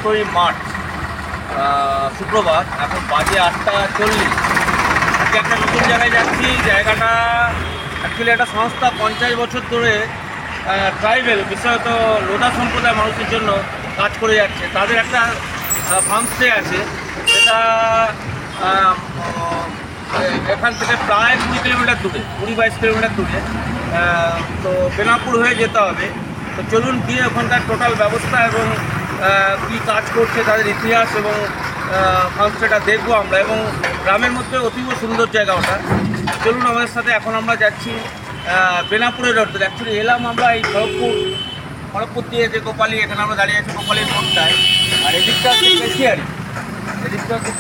8ই March শুক্রবার। এখন বাজে 8:40। আজকে একটা নতুন জায়গায় যাচ্ছি। জায়গাটা অ্যাকচুয়ালি একটা সংস্থা 50 বছর ধরে ট্রাইবেল বিশেষত লোধা সম্প্রদায়ের মানুষের জন্য কাজ করে যাচ্ছে। তাদের একটা ফার্মস্টে আছে, সেটা এখান থেকে প্রায় 20 কিলোমিটার দূরে, 20-22 কিলোমিটার দূরে। তো বেনাপুর হয়ে যেতে হবে। তো চলুন গিয়ে ওখানকার টোটাল ব্যবস্থা এবং কী কাজ করছে, তাদের ইতিহাস এবং ফার্মস্টেটা দেখবো আমরা। এবং গ্রামের মধ্যে অতীব সুন্দর জায়গা ওটা। চলুন আমাদের সাথে। এখন আমরা যাচ্ছি বেনাপুরের রোড। অ্যাকচুয়ালি এলাম আমরা এই খড়গপুর দিয়ে যে গোপালী, এখানে আমরা দাঁড়িয়ে আছি গোপালীর মোড়টায়। আর এদিকটা হচ্ছে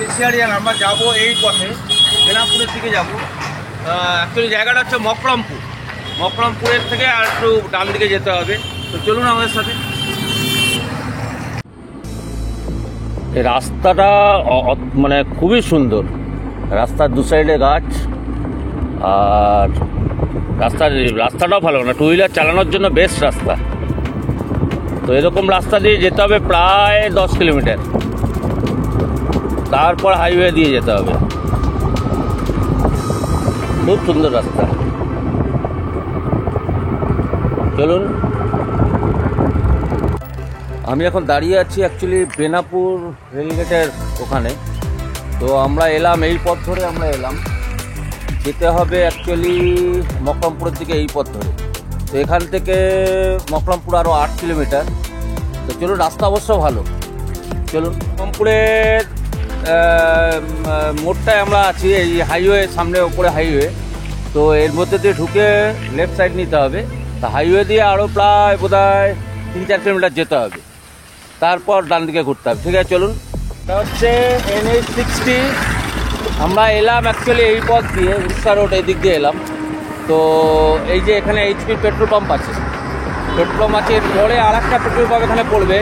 কেশিয়ারি, আর আমরা যাবো এই পথে বেনাপুরের দিকে যাবো। অ্যাকচুয়ালি জায়গাটা হচ্ছে মকরমপুরের থেকে আর একটু ডান দিকে যেতে হবে। তো চলুন আমাদের সাথে। এই রাস্তাটা মানে খুবই সুন্দর। রাস্তার দু সাইডে গাছ, আর রাস্তাটাও ভালো, না টু হুইলার চালানোর জন্য বেস্ট রাস্তা। তো এরকম রাস্তা দিয়ে যেতে হবে প্রায় 10 কিলোমিটার, তারপর হাইওয়ে দিয়ে যেতে হবে। খুব সুন্দর রাস্তা। চলুন। আমি এখন দাঁড়িয়ে আছি অ্যাকচুয়ালি বেনাপুর রেলগেটের ওখানে। তো আমরা এলাম এই পথ ধরে, আমরা এলাম। যেতে হবে অ্যাকচুয়ালি মকরমপুরের দিকে এই পথ ধরে। তো এখান থেকে মকরমপুর আরও 8 কিলোমিটার। তো চলুন, রাস্তা অবশ্য ভালো। চলুন। মকরমপুরের মোড়টায় আমরা আছি, এই হাইওয়ে সামনে, ওপরে হাইওয়ে। তো এর মধ্যে দিয়ে ঢুকে লেফট সাইড নিতে হবে। তা হাইওয়ে দিয়ে আরও প্রায় বোধহয় 3-4 কিলোমিটার যেতে হবে, তারপর ডান দিকে ঘুরতে হবে। ঠিক আছে, চলুন। এটা হচ্ছে NH 60। আমরা এলাম অ্যাকচুয়ালি এই পথ দিয়ে, উড়িষ্যা রোড এই দিক দিয়ে এলাম। তো এই যে এখানে HP পেট্রোল পাম্প আছে, এর পরে আর একটা পেট্রোল পাম্প এখানে পড়বে।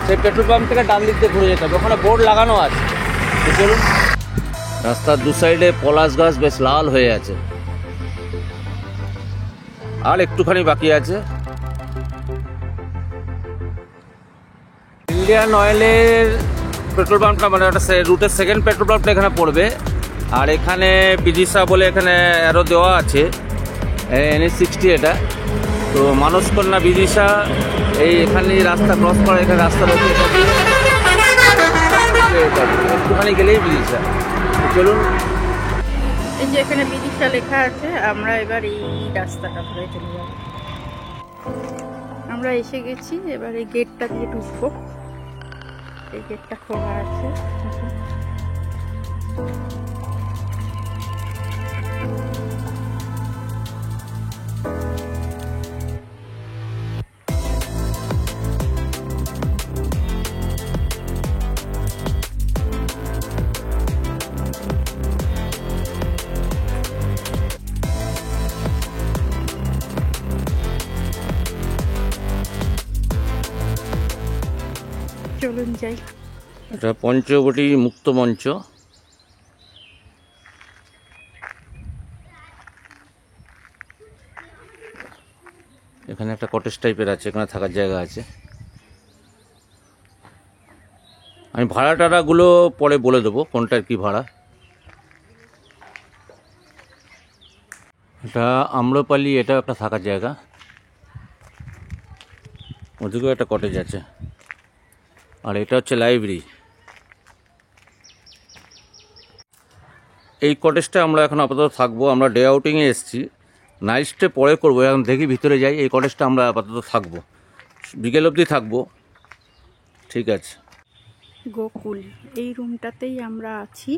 সেই পেট্রোল পাম্প থেকে ডান দিক দিয়ে ঘুরে যেতে হবে, ওখানে বোর্ড লাগানো আছে। তো চলুন। রাস্তার দু সাইডে পলাশ গাছ বেশ লাল হয়ে আছে, আর একটুখানি বাকি আছে। ইন্ডিয়ান অয়েলের পেট্রোল পাম্পটা, মানে ওটা রুটের সেকেন্ড পেট্রোল পাম্পটা এখানে পড়বে। আর এখানে বিদিশা বলে এখানে আরও দেওয়া আছে, NH 60 এটা। তো মানসকন্যা বিদিশা, এই এখানে রাস্তা ক্রস করা, এখানে রাস্তা রয়েছে, একটুখানি গেলেই বিদিশা। চলুন। এই যে এখানে বিদিশা লেখা আছে, আমরা এবার এই রাস্তাটা ধরে চলে যাব। আমরা এসে গেছি, এবার এই গেটটা দিয়ে ঢুকবো। এই গেটটা খোলা আছে। চলুন যাই। এটা পঞ্চবটি মুক্ত মঞ্চ। এখানে একটা কটেজ টাইপের আছে, এখানে থাকার জায়গা আছে। আমি ভাড়া টাড়াগুলো পরে বলে দেবো কোনটার কি ভাড়া। এটা আম্রপালি, এটা একটা থাকার জায়গা। ওদিকেও একটা কটেজ আছে। আর এটা হচ্ছে লাইব্রেরি। এই কটেজটা আমরা এখন আপাতত থাকবো। আমরা ডে আউটিংয়ে এসেছি, নাইট স্টে পরে করবো। এখন দেখি ভিতরে যাই। এই কটেজটা আমরা আপাতত থাকবো, বিকেল অবধি থাকবো। ঠিক আছে। গোকুল, এই রুমটাতেই আমরা আছি।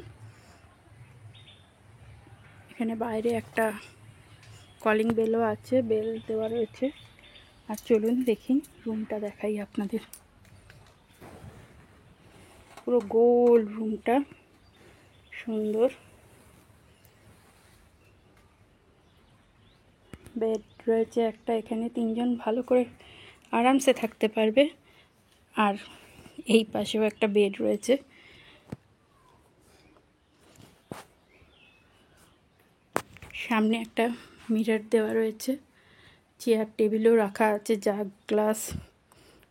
এখানে বাইরে একটা কলিং বেলও আছে, বেল দেওয়া রয়েছে। আর চলুন দেখি, রুমটা দেখাই আপনাদের। পুরো গোল রুমটা, সুন্দর। বেড রয়েছে একটা, এখানে 3 জন ভালো করে আরামসে থাকতে পারবে। আর এই পাশেও একটা বেড রয়েছে। সামনে একটা মিরর দেওয়া রয়েছে, চেয়ার টেবিলও রাখা আছে, জাগ গ্লাস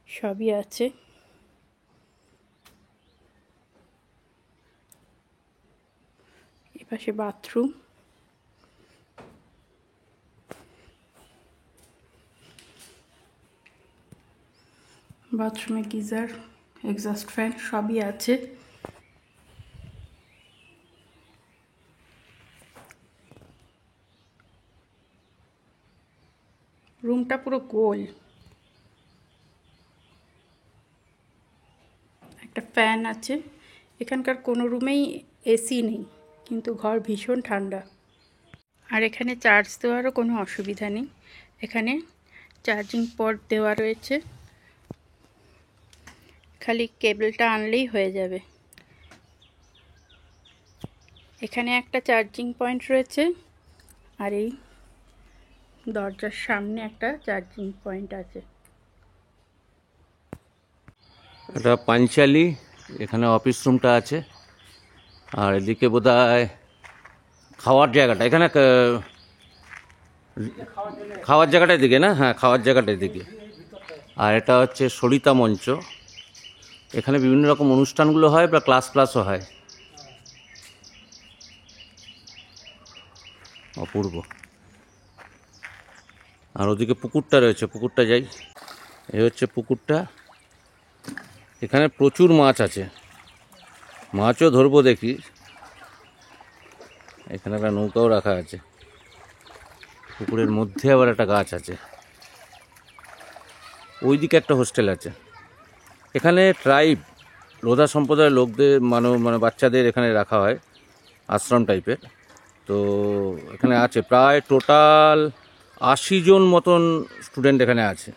সবই আছে। পাশে বাথরুম। বাথরুমে গিজার, এক্সস্ট ফ্যান সবই আছে। রুমটা পুরো গোল। একটা ফ্যান আছে। এখানকার কোনো রুমেই এসি নেই, কিন্তু ঘর ভীষণ ঠান্ডা। আর এখানে চার্জ দেওয়ারও কোনো অসুবিধা নেই। এখানে চার্জিং পোর্ট দেওয়া রয়েছে, খালি কেবলটা আনলেই হয়ে যাবে। এখানে একটা চার্জিং পয়েন্ট রয়েছে, আর এই দরজার সামনে একটা চার্জিং পয়েন্ট আছে। এটা পাঞ্চালি, এখানে অফিস রুমটা আছে। আর এদিকে বোধহয় খাওয়ার জায়গাটা, এখানে খাওয়ার জায়গাটা এদিকে না? হ্যাঁ, খাওয়ার জায়গাটা এদিকে। আর এটা হচ্ছে সরিতা মঞ্চ। এখানে বিভিন্ন রকম অনুষ্ঠানগুলো হয় বা ক্লাসও হয়। অপূর্ব। আর ওদিকে পুকুরটা রয়েছে, পুকুরটা যাই। এই হচ্ছে পুকুরটা। এখানে প্রচুর মাছ আছে, মাছও ধরবো দেখি। এখানে একটা নৌকাও রাখা আছে। পুকুরের মধ্যে আবার একটা গাছ আছে। ওইদিকে একটা হোস্টেল আছে। এখানে ট্রাইব লোধা সম্প্রদায়ের লোকদের মানে বাচ্চাদের এখানে রাখা হয়, আশ্রম টাইপের। তো এখানে আছে প্রায় টোটাল 80 জন মতন স্টুডেন্ট এখানে আছে।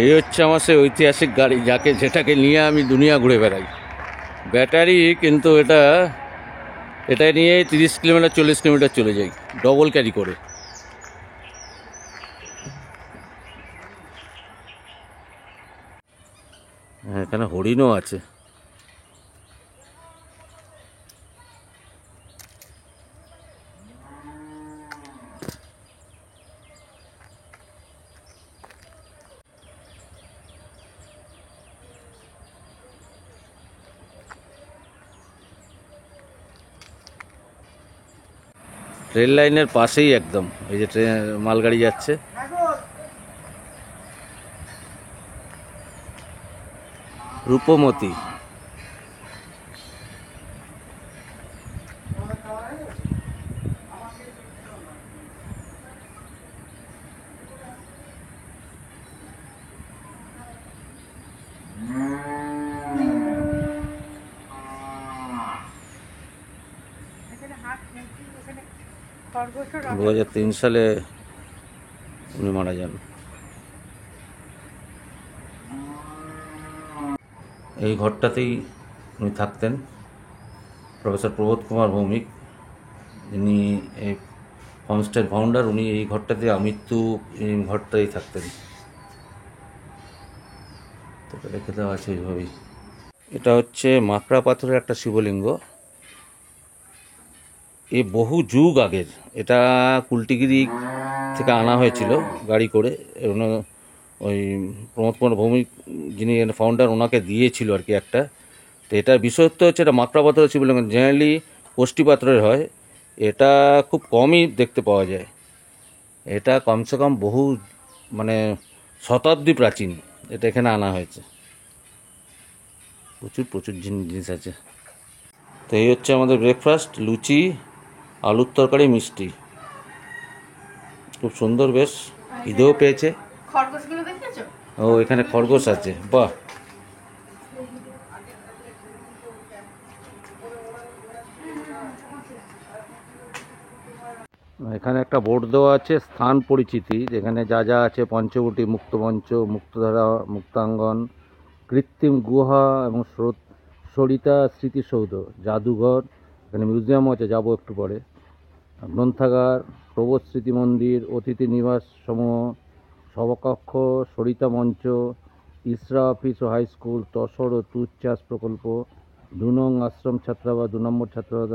এই হচ্ছে আমার সেই ঐতিহাসিক গাড়ি, যেটাকে নিয়ে আমি দুনিয়া ঘুরে বেড়াই। ব্যাটারি, কিন্তু এটা নিয়ে 30 কিলোমিটার 40 কিলোমিটার চলে যাই, ডবল ক্যারি করে। এখানে হরিণও আছে। রেল লাইনের পাশেই একদম, এই যে মালগাড়ি যাচ্ছে। রূপমতি। খরগোশও 2003 সালে উনি মারা যান। এই ঘরটাতেই উনি থাকতেন, প্রফেসর প্রবোধ কুমার ভৌমিক, যিনি এই হোমস্টের ফাউন্ডার। উনি এই ঘরটাতে আমৃত্যু এই ঘরটাই থাকতেন। তো রেখে দেওয়া আছে এইভাবেই। এটা হচ্ছে মাকড়া পাথরের একটা শিবলিঙ্গ। এ বহু যুগ আগের। এটা কুলটিগিরি থেকে আনা হয়েছিল গাড়ি করে। ওই প্রমোদ কুমার ভৌমিক, যিনি ফাউন্ডার, ওনাকে দিয়েছিল আর কি একটা। তো এটার বিশেষত্ব হচ্ছে এটা মাকড়া পাথরের শিবলিঙ্গ। জেনারেলি কোষ্ঠী পাথরের হয়, এটা খুব কমই দেখতে পাওয়া যায়। এটা কমসে কম বহু শতাব্দী প্রাচীন। এটা এখানে আনা হয়েছে। প্রচুর জিনিস আছে। তো এই হচ্ছে আমাদের ব্রেকফাস্ট, লুচি, আলুর তরকারি, মিষ্টি। খুব সুন্দর, বেশ খিদেও পেয়েছে। খরগোশগুলো দেখেছো? ও, এখানে খরগোশ আছে, বাহ। এখানে একটা বোর্ড দেওয়া আছে, স্থান পরিচিতি, যেখানে যা যা আছে: পঞ্চবটি, মুক্তমঞ্চ, মুক্তধারা, মুক্তাঙ্গন, কৃত্রিম গুহা এবং সরিতা স্মৃতিসৌধ, জাদুঘর, এখানে মিউজিয়ামও আছে, যাবো একটু পরে, গ্রন্থাগার, প্রবোধ স্মৃতি মন্দির, অতিথি নিবাস সমূহ, সভাকক্ষ, সরিতা মঞ্চ, ইসরা অফিস ও হাই স্কুল, তসর ও তুঁত চাষ প্রকল্প, 2 নং আশ্রম ছাত্রাবাস, 2 নম্বর ছাত্রাবাস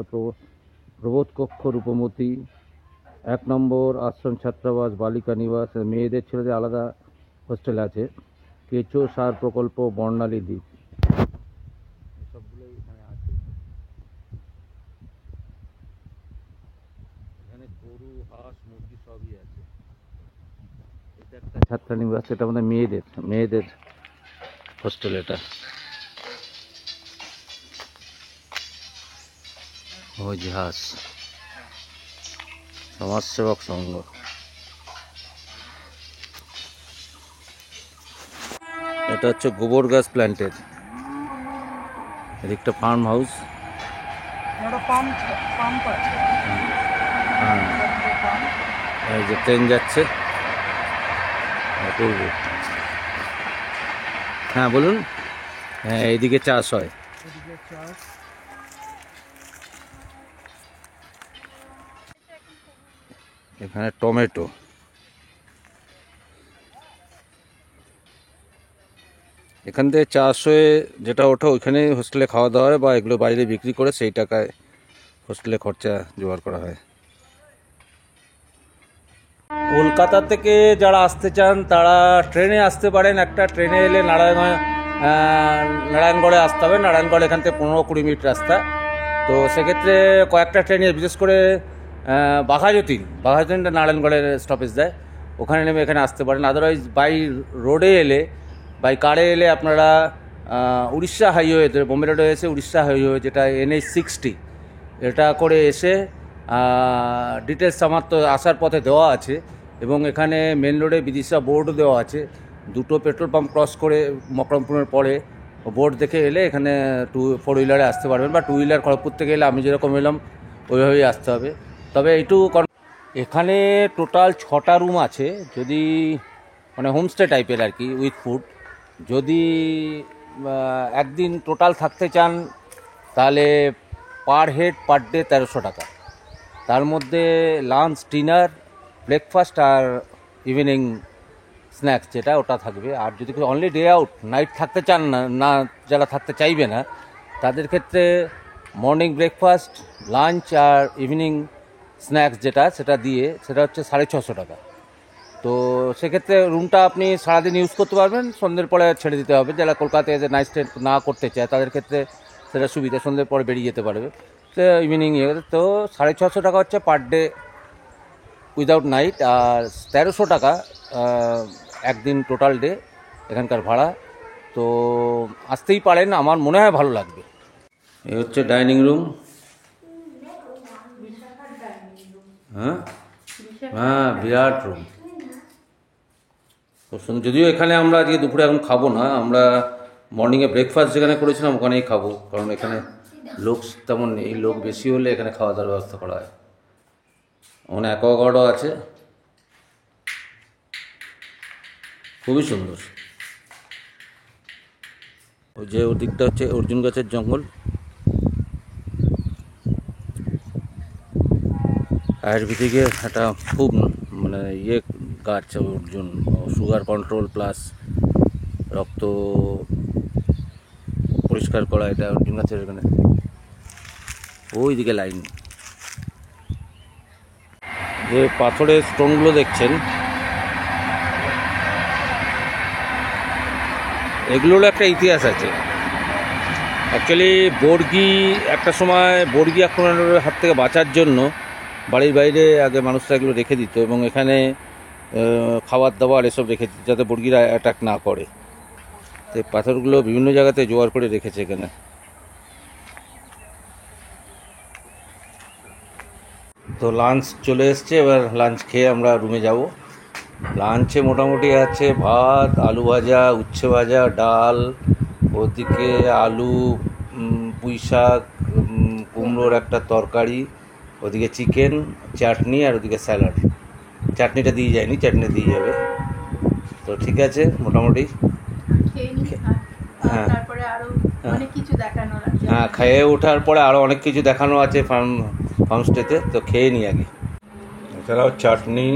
প্রবোধ কক্ষ, রূপমতি, 1 নম্বর আশ্রম ছাত্রাবাস বালিকা নিবাস, মেয়েদের ছেলেদের আলাদা হোস্টেল আছে, কেঁচো সার প্রকল্প, বর্ণালী দ্বীপ, সবগুলোই এখানে আছে। গরু, হাঁস, মুরগি সবই আছে। এটা একটা ছাত্রানিবাস, এটা আমাদের মেয়েদের হোস্টেল। এটা ওই যে হাঁস, সমাজসেবক সংঘ। এটা হচ্ছে গোবর গ্যাস প্ল্যান্টের এদিকটা ফার্ম হাউস। হ্যাঁ, এই যে ট্রেন যাচ্ছে। অপূর্ব। হ্যাঁ বলুন। হ্যাঁ, এইদিকে চাষ হয়। এখানে টমেটো। এখান থেকে চাষ হয়ে যেটা ওঠে ওইখানে হোস্টেলে খাওয়া দাওয়া হয়, বা এগুলো বাইরে বিক্রি করে সেই টাকায় হোস্টেলে খরচা জোগাড় করা হয়। কলকাতা থেকে যারা আসতে চান তারা ট্রেনে আসতে পারেন। একটা ট্রেনে এলে নারায়ণগড়ে আসতে হবে। নারায়ণগড় এখান থেকে 15-20 মিনিট রাস্তা। তো সেক্ষেত্রে কয়েকটা ট্রেনে, বিশেষ করে বাঘাযতীনটা নারায়ণগড়ের স্টপেজ দেয়, ওখানে নেমে এখানে আসতে পারেন। আদারওয়াইজ বাই রোডে এলে, বাই কারে এলে আপনারা উড়িষ্যা হাইওয়েতে, বোম্বে রোডে এসে উড়িষ্যা হাইওয়ে যেটা NH-60, এটা করে এসে ডিটেলস আমার তো আসার পথে দেওয়া আছে, এবং এখানে মেন রোডে বিদিশা বোর্ডও দেওয়া আছে। দুটো পেট্রোল পাম্প ক্রস করে মকরমপুরের পরে বোর্ড দেখে এলে এখানে 4 হুইলারে আসতে পারবেন, বা 2 হুইলার খড়গপুর থেকে এলে আমি যেরকম এলাম ওইভাবেই আসতে হবে। তবে এইটুকু এখানে টোটাল 6টা রুম আছে, যদি মানে হোমস্টে টাইপের আর কি, উইথ ফুড। যদি একদিন টোটাল থাকতে চান তাহলে পার হেড পার ডে 1300 টাকা। তার মধ্যে লাঞ্চ, ডিনার, ব্রেকফাস্ট আর ইভিনিং স্ন্যাক্স যেটা ওটা থাকবে। আর যদি অনলি ডে আউট, নাইট থাকতে চান না, যারা থাকতে চাইবে না, তাদের ক্ষেত্রে মর্নিং ব্রেকফাস্ট, লাঞ্চ আর ইভিনিং স্ন্যাক্স সেটা দিয়ে সেটা হচ্ছে 650 টাকা। তো সেক্ষেত্রে রুমটা আপনি সারাদিন ইউজ করতে পারবেন, সন্ধ্যের পরে ছেড়ে দিতে হবে। যারা কলকাতায় যে নাইট স্টে না করতে চায় তাদের ক্ষেত্রে সেটা সুবিধা, সন্ধ্যের পরে বেরিয়ে যেতে পারবে। তো ইভিনিং তো 650 টাকা হচ্ছে পার ডে উইদাউট নাইট, আর 1300 টাকা একদিন টোটাল ডে এখানকার ভাড়া। তো আসতেই পারেন, আমার মনে হয় ভালো লাগবে। এই হচ্ছে ডাইনিং রুম। হ্যাঁ, বিরাট রুম। যদিও এখানে আমরা আজকে দুপুরে এখন খাবো না, আমরা মর্নিংয়ে ব্রেকফাস্ট যেখানে করেছিলাম ওখানেই খাবো, কারণ এখানে লোক তেমন নেই। লোক বেশি হলে এখানে খাওয়া দাওয়ার ব্যবস্থা করা হয়। ওখানে অ্যাকোয়াগার্ডও আছে, খুবই সুন্দর। ওই যে ওদিকটা হচ্ছে অর্জুন গাছের জঙ্গল, আয়ুর্বেদিকের একটা খুব মানে গাছ অর্জুন, সুগার কন্ট্রোল প্লাস রক্ত পরিষ্কার করা, এটা অর্জুন গাছের এখানে। ওই দিকে লাইন, যে পাথরের স্টোনগুলো দেখছেন, এগুলোর একটা ইতিহাস আছে। অ্যাকচুয়ালি একটা সময় বর্গি আক্রমণের হাত থেকে বাঁচার জন্য বাড়ির বাইরে আগে মানুষরা এগুলো রেখে দিত, এবং এখানে খাবার দাবার এসব রেখে দিত যাতে বর্গিরা অ্যাটাক না করে। তো পাথরগুলো বিভিন্ন জায়গাতে জোগাড় করে রেখেছে এখানে। তো লাঞ্চ চলে এসছে, এবার লাঞ্চ খেয়ে আমরা রুমে যাব। লাঞ্চে মোটামুটি আছে ভাত, আলু ভাজা, উচ্ছে ভাজা, ডাল, ওদিকে আলু, পুঁই শাক, কুমড়োর একটা তরকারি, ওদিকে চিকেন, চাটনি, আর ওদিকে স্যালাড। চাটনিটা দিয়ে যায়নি, চাটনি দিয়ে যাবে। তো ঠিক আছে, মোটামুটি হ্যাঁ, হ্যাঁ, খেয়ে ওঠার পরে আরও অনেক কিছু দেখানো আছে ফার্মস্টেতে। তো খেয়ে নিই আগে। এছাড়াও চাটনি,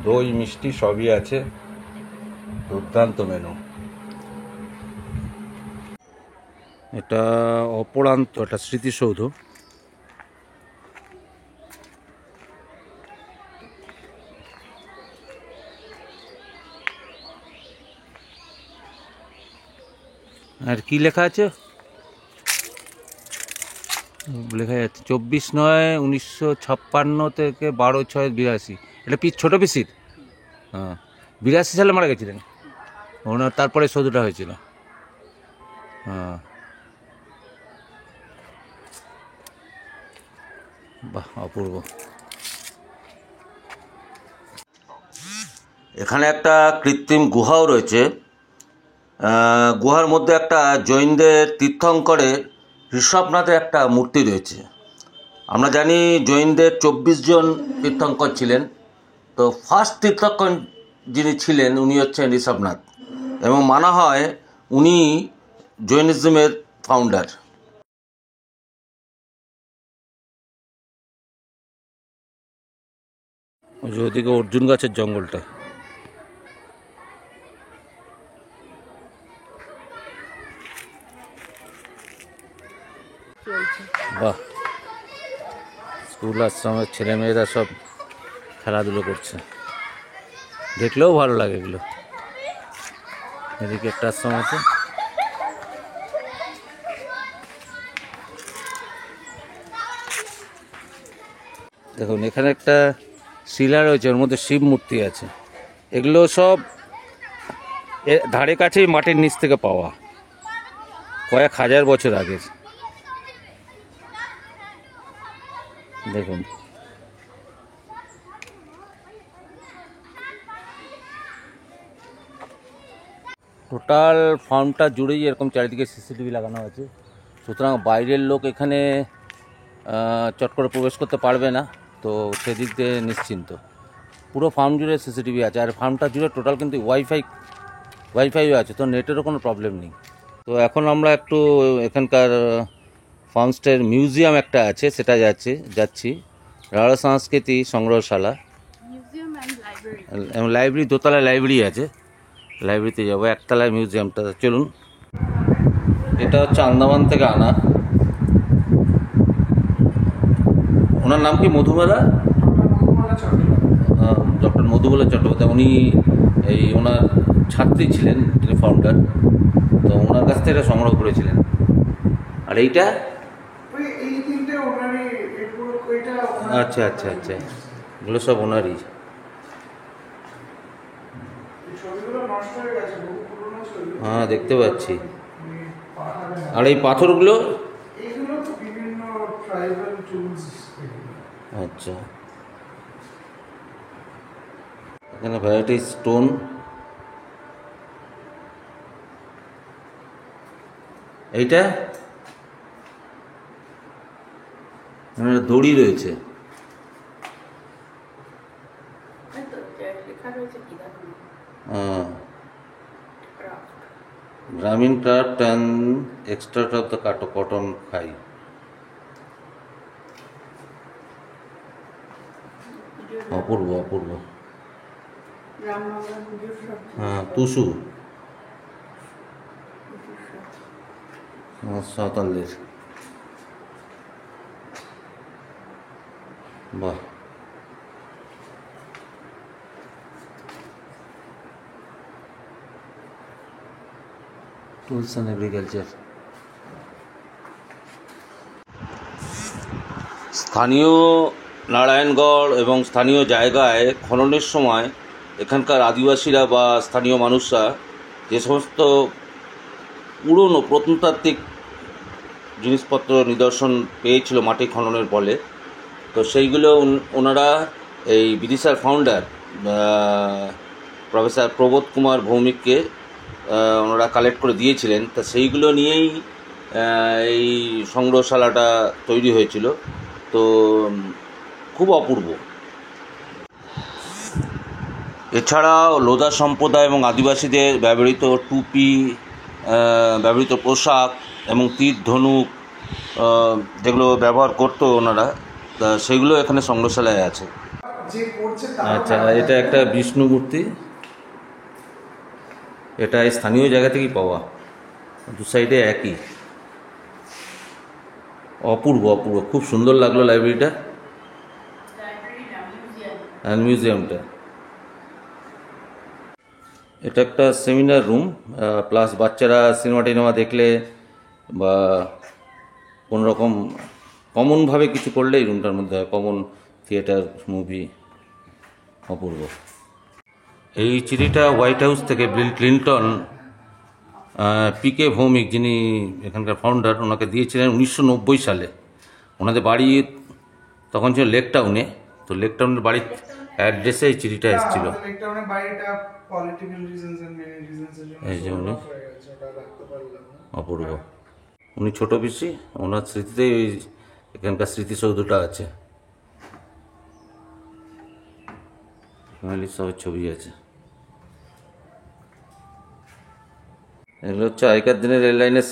দই, মিষ্টি সবই আছে। দুর্দান্ত মেনু। এটা অপরান্ত একটা স্মৃতিসৌধ। আর কি লেখা আছে? লেখা যাচ্ছে 24/9/1956 থেকে 12/6/82। এটা ছোটো পিসির। হ্যাঁ, 82 সালে মারা গেছিলেন ওনার, তারপরে সৌধটা হয়েছিল। হ্যাঁ, বাহ, অপূর্ব। এখানে একটা কৃত্রিম গুহাও রয়েছে। গুহার মধ্যে একটা জৈনদের তীর্থঙ্করের ঋষভনাথের একটা মূর্তি রয়েছে। আমরা জানি জৈনদের 24 জন তীর্থঙ্কর ছিলেন, তো ফার্স্ট তীর্থঙ্কর যিনি ছিলেন উনি হচ্ছেন ঋষভনাথ, এবং মানা হয় উনি জৈনিজমের ফাউন্ডার। ওদিকে অর্জুন গাছের জঙ্গলটা, বাহ, স্কুল আশ্রমের ছেলেমেয়েরা সব খেলাধুলো করছে, দেখলেও ভালো লাগে এগুলো। এদিকে একটা আশ্রম আছে। দেখুন এখানে একটা শিলা রয়েছে, ওর মধ্যে শিব মূর্তি আছে। এগুলো সব ধারে কাছেই মাটির নিচ থেকে পাওয়া, কয়েক হাজার বছর আগের। দেখুন টোটাল ফার্মটা জুড়েই এরকম চারিদিকে সিসিটিভি লাগানো আছে, সুতরাং বাইরের লোক এখানে চট করে প্রবেশ করতে পারবে না, তো সেদিক দিয়ে নিশ্চিন্ত। পুরো ফার্ম জুড়ে সিসিটিভি আছে, আর ফার্মটা জুড়ে টোটাল কিন্তু ওয়াইফাইও আছে, তো নেটেরও কোনো প্রবলেম নেই। তো এখন আমরা একটু এখানকার ফার্মস্টের মিউজিয়াম একটা আছে সেটা যাচ্ছি। রাঢ় সংস্কৃতি সংগ্রহশালা এবং লাইব্রেরি, দোতলায় লাইব্রেরি আছে, লাইব্রেরিতে যাবো। একতলায় মিউজিয়ামটা, চলুন। এটা হচ্ছে আন্দামান থেকে আনা। ওনার নাম কি? মধুবালা, ডক্টর মধুবালা চট্টোপাধ্যায়। উনি ওনার ছাত্রী ছিলেন, তিনি ফাউন্ডার, তো ওনার কাছ থেকে এটা সংগ্রহ করেছিলেন। আর এইটা আচ্ছা, এগুলো সব ওনারই। হ্যাঁ, দেখতে পাচ্ছি। আর এই পাথরগুলো? আচ্ছা, এখানে ভ্যারাইটি স্টোন। এইটা দড়ি রয়েছে। গ্রামীণ craft and extract of the cotton খাই। অপূর্ব। হ্যাঁ, টুসু সাঁওতালদের। বাহ, টুলস অ্যান্ড এগ্রিকালচার। স্থানীয় নারায়ণগড় এবং স্থানীয় জায়গায় খননের সময় এখানকার আদিবাসীরা বা স্থানীয় মানুষরা যে সমস্ত পুরনো প্রত্নতাত্ত্বিক জিনিসপত্র নিদর্শন পেয়েছিল মাটি খননের ফলে, তো সেইগুলো ওনারা এই বিদিশার ফাউন্ডার প্রফেসর প্রবোধ কুমার ভৌমিককে ওনারা কালেক্ট করে দিয়েছিলেন। তা সেইগুলো নিয়েই এই সংগ্রহশালাটা তৈরি হয়েছিল, তো খুব অপূর্ব। এছাড়াও লোধা সম্প্রদায় এবং আদিবাসীদের ব্যবহৃত টুপি, ব্যবহৃত পোশাক এবং তীর ধনুক যেগুলো ব্যবহার করতো ওনারা, তা সেগুলো এখানে সংগ্রহশালায় আছে। আচ্ছা, এটা একটা বিষ্ণু মূর্তি, এটা স্থানীয় জায়গা থেকেই পাওয়া, দু সাইডে একই। অপূর্ব, খুব সুন্দর লাগলো লাইব্রেরিটা আর মিউজিয়ামটা। এটা একটা সেমিনার রুম, প্লাস বাচ্চারা সিনেমা টিনেমা দেখলে বা কোনোরকম কমনভাবে কিছু করলে এই রুমটার মধ্যে হয়, কমন থিয়েটার, মুভি, অপূর্ব। এই চিঠিটা হোয়াইট হাউস থেকে বিল ক্লিন্টন পিকে ভৌমিক, যিনি এখানকার ফাউন্ডার, ওনাকে দিয়েছিলেন 1990 সালে। ওনাদের বাড়ি তখন ছিল লেক টাউনে, তো লেক টাউনের বাড়ির অ্যাড্রেসে এই চিঠিটা এসেছিল। এই যে উনি অপূর্ব, উনি ছোট পিসি, ওনার স্মৃতিতে এখানকার স্মৃতিসৌধটা আছে, ফ্যামিলির সব ছবি আছে। এগুলো হচ্ছে আগেকার দিনের রেল লাইনের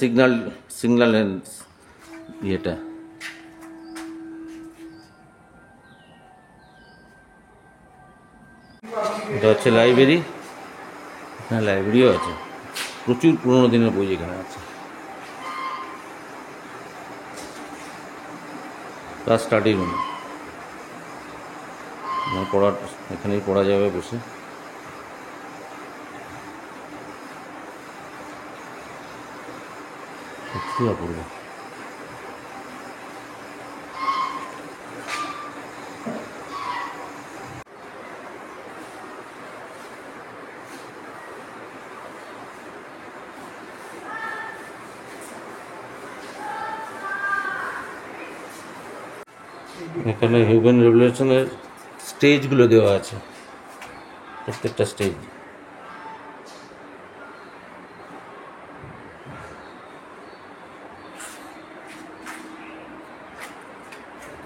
সিগন্যাল ইয়েটা। এটা হচ্ছে লাইব্রেরি, হ্যাঁ লাইব্রেরিও আছে, প্রচুর পুরোনো দিনের বই এখানে আছে। ক্লাস স্টাডি রুম, পড়ার এখানেই পড়া যাবে বসে। সত্যি অপূর্ব। এখানে হিউম্যান রেভলিউশনের স্টেজগুলো দেওয়া আছে, প্রত্যেকটা স্টেজ।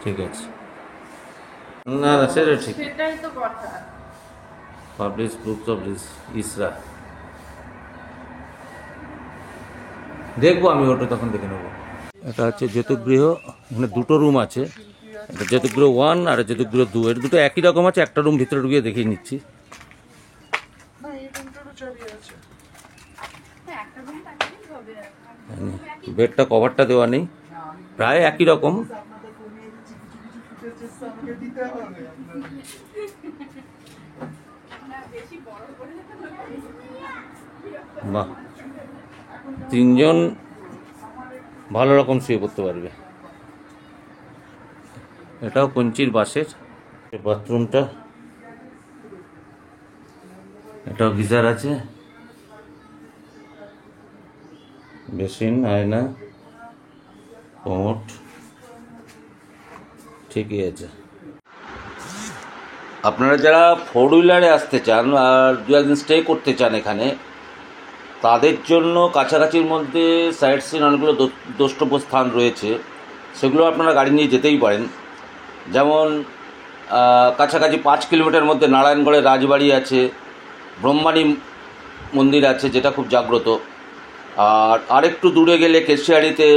ঠিক আছে, না না সেটা ঠিক, সেটাই তো কথা। পাবলিশ বুকস অফ ইসরা দেখবো আমি, ওটা তখন দেখে নেবো। এটা হচ্ছে জ্যোতিগৃহ, এখানে দুটো রুম আছে, এটা জ্যোতিগৃহ 1 আর জ্যোতিগৃহ 2। এর দুটো একই রকম আছে, একটা রুম ভিতরে ঢুকিয়ে দেখিয়ে নিচ্ছি। বেডটা কভারটা দেওয়া নেই, প্রায় একই রকম। বাহ, 3 জন ভালো রকম শুয়ে পড়তে পারবে। এটাও কঞ্চির বাঁশের। বাথরুমটা, এটাও গিজার আছে, বেসিন, আয়না, কোমোট, ঠিকই আছে। আপনারা যারা 4 হুইলারে আসতে চান আর 2 একদিন স্টে করতে চান এখানে, তাদের জন্য কাছাকাছির মধ্যে সাইট সিন অনেকগুলো দ্রষ্টব্য স্থান রয়েছে, সেগুলো আপনারা গাড়ি নিয়ে যেতেই পারেন। যেমন কাছাকাছি 5 কিলোমিটার মধ্যে নারায়ণগড়ের রাজবাড়ি আছে, ব্রহ্মাণী মন্দির আছে যেটা খুব জাগ্রত, আর আরেকটু দূরে গেলে কেশিয়াড়িতে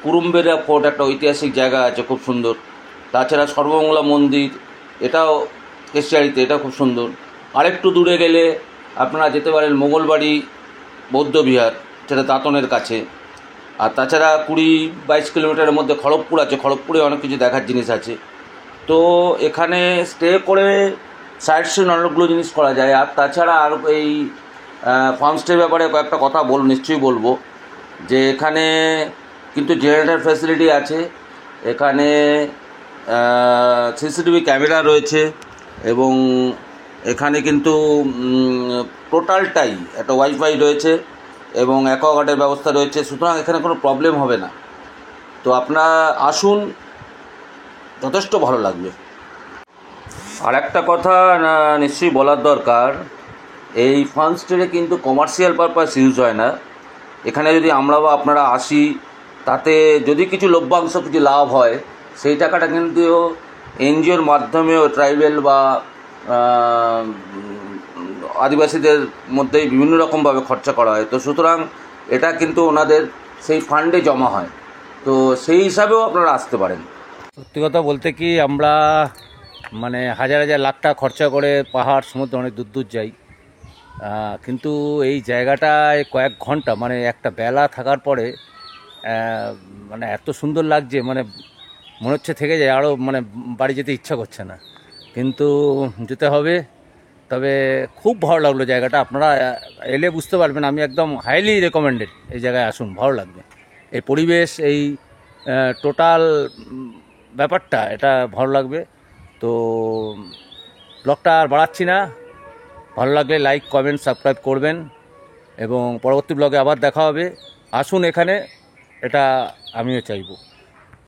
কুরুম্বেরা ফোর্ট, একটা ঐতিহাসিক জায়গা আছে খুব সুন্দর। তাছাড়া সর্বমঙ্গলা মন্দির, এটাও কেশিয়াড়িতে, এটা খুব সুন্দর। আরেকটু দূরে গেলে আপনারা যেতে পারেন মোগলবাড়ি বৌদ্ধবিহার, যেটা দাঁতনের কাছে। আর তাছাড়া 20-22 কিলোমিটারের মধ্যে খড়গপুর আছে, খড়গপুরে অনেক কিছু দেখার জিনিস আছে। তো এখানে স্টে করে সাইট সিন অনেকগুলো জিনিস করা যায়। আর তাছাড়া আর এই ফার্মস্টের ব্যাপারে কয়েকটা কথা নিশ্চয়ই বলবো, যে এখানে কিন্তু জেনারেটর ফ্যাসিলিটি আছে, এখানে সিসিটিভি ক্যামেরা রয়েছে, এবং এখানে কিন্তু টোটালটাই একটা ওয়াইফাই রয়েছে এবং অ্যাকোয়াগার্ডের ব্যবস্থা রয়েছে, সুতরাং এখানে কোনো প্রবলেম হবে না। তো আপনারা আসুন, যথেষ্ট ভালো লাগবে। আর একটা কথা নিশ্চয়ই বলার দরকার, এই ফার্মস্টেতে কিন্তু কমার্শিয়াল পারপাস ইউজ হয় না। এখানে যদি আমরা বা আপনারা আসি, তাতে যদি কিছু লভ্যাংশ, কিছু লাভ হয়, সেই টাকাটা কিন্তু এনজিওর মাধ্যমেও ট্রাইবেল বা আদিবাসীদের মধ্যেই বিভিন্ন রকমভাবে খরচা করা হয়। তো সুতরাং এটা কিন্তু ওনাদের সেই ফান্ডে জমা হয়, তো সেই হিসাবেও আপনারা আসতে পারেন। সত্যি কথা বলতে কি, আমরা মানে হাজার হাজার লাখ টাকা খরচা করে পাহাড় সমুদ্র অনেক দূর দূর যাই, কিন্তু এই জায়গাটায় কয়েক ঘন্টা, মানে একটা বেলা থাকার পরে মানে এত সুন্দর লাগছে, মানে মনে হচ্ছে থেকে যায়, আরও মানে বাড়ি যেতে ইচ্ছা করছে না, কিন্তু যেতে হবে। তবে খুব ভালো লাগলো জায়গাটা, আপনারা এলে বুঝতে পারবেন। আমি একদম হাইলি রেকমেন্ডেড, এই জায়গায় আসুন, ভালো লাগবে। এই পরিবেশ, এই টোটাল ব্যাপারটা এটা ভালো লাগবে। তো ব্লগটা আর বাড়াচ্ছি না, ভালো লাগলে লাইক কমেন্ট সাবস্ক্রাইব করবেন এবং পরবর্তী ব্লগে আবার দেখা হবে। আসুন এখানে, এটা আমিও চাইবো।